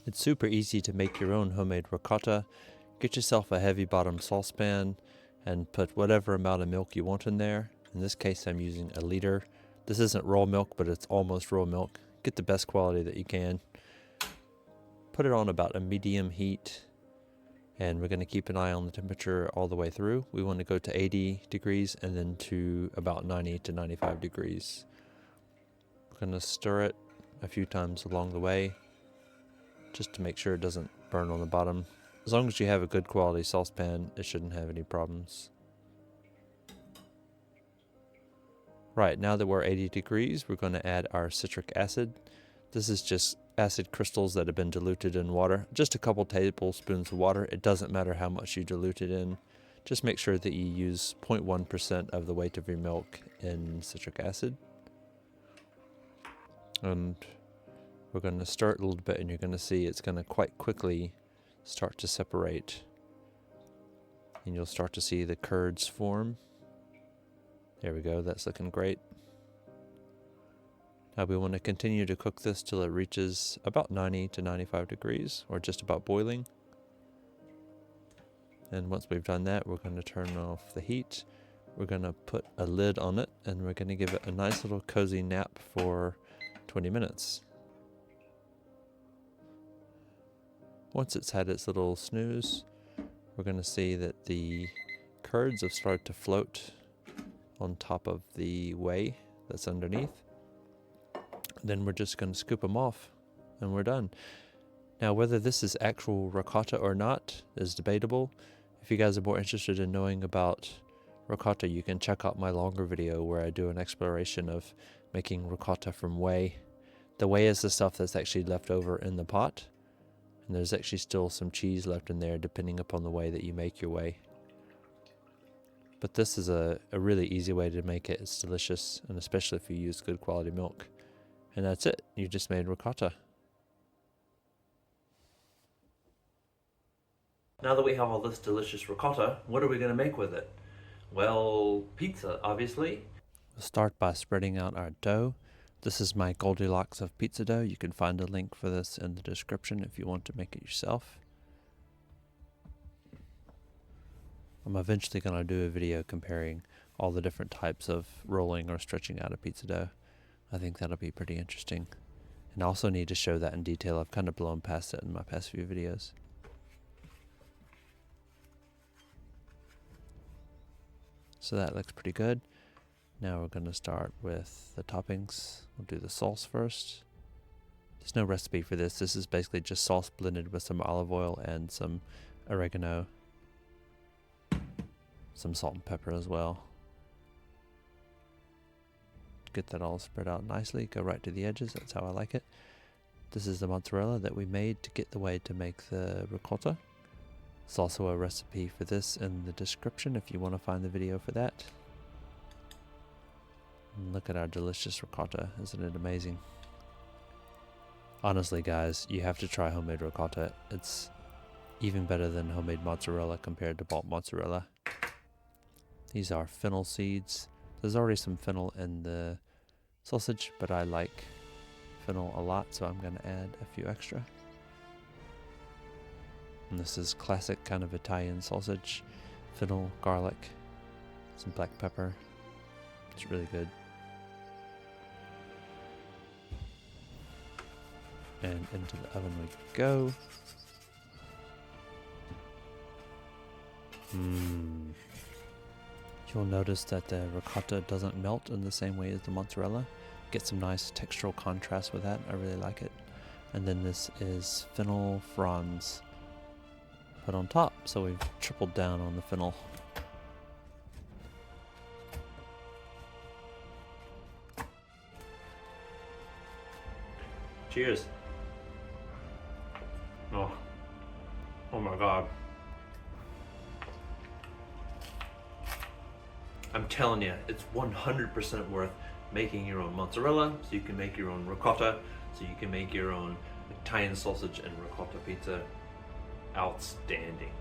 It's super easy to make your own homemade ricotta. Get yourself a heavy bottom saucepan and put whatever amount of milk you want in there. In this case, I'm using a liter. This isn't raw milk, but it's almost raw milk. Get the best quality that you can. Put it on about a medium heat, and we're going to keep an eye on the temperature all the way through. We want to go to 80 degrees and then to about 90 to 95 degrees. We're going to stir it a few times along the way, just to make sure it doesn't burn on the bottom. As long as you have a good quality saucepan, it shouldn't have any problems. Right, now that we're 80 degrees, we're going to add our citric acid. This is just acid crystals that have been diluted in water. Just a couple tablespoons of water. It doesn't matter how much you dilute it in. Just make sure that you use 0.1% of the weight of your milk in citric acid. And we're going to stir it a little bit, and you're going to see it's going to quite quickly start to separate. And you'll start to see the curds form. There we go, that's looking great. Now we want to continue to cook this till it reaches about 90 to 95 degrees, or just about boiling. And once we've done that, we're going to turn off the heat. We're going to put a lid on it, and we're going to give it a nice little cozy nap for 20 minutes. Once it's had its little snooze, we're going to see that the curds have started to float on top of the whey that's underneath. Then we're just going to scoop them off, and we're done. Now, whether this is actual ricotta or not is debatable. If you guys are more interested in knowing about ricotta, you can check out my longer video where I do an exploration of making ricotta from whey. The whey is the stuff that's actually left over in the pot, and there's actually still some cheese left in there depending upon the way that you make your whey. But this is a really easy way to make it. It's delicious, and especially if you use good quality milk. And that's it. You just made ricotta. Now that we have all this delicious ricotta, what are we going to make with it? Well, pizza, obviously. We'll start by spreading out our dough. This is my Goldilocks of pizza dough. You can find a link for this in the description if you want to make it yourself. I'm eventually going to do a video comparing all the different types of rolling or stretching out a pizza dough. I think that'll be pretty interesting. And I also need to show that in detail. I've kind of blown past it in my past few videos. So that looks pretty good. Now we're going to start with the toppings. We'll do the sauce first. There's no recipe for this. This is basically just sauce blended with some olive oil and some oregano. Some salt and pepper as well. Get that all spread out nicely. Go right to the edges. That's how I like it. This is the mozzarella that we made to get the way to make the ricotta. There's also a recipe for this in the description if you want to find the video for that. And look at our delicious ricotta. Isn't it amazing? Honestly, guys, you have to try homemade ricotta. It's even better than homemade mozzarella compared to bought mozzarella. These are fennel seeds. There's already some fennel in the sausage, but I like fennel a lot, so I'm going to add a few extra. And this is classic kind of Italian sausage. Fennel, garlic, some black pepper. It's really good. And into the oven we go. You'll notice that the ricotta doesn't melt in the same way as the mozzarella. Get some nice textural contrast with that. I really like it. And then this is fennel fronds put on top. So we've tripled down on the fennel. Cheers. Oh my God. I'm telling you, it's 100% worth making your own mozzarella, so you can make your own ricotta, so you can make your own Italian sausage and ricotta pizza. Outstanding.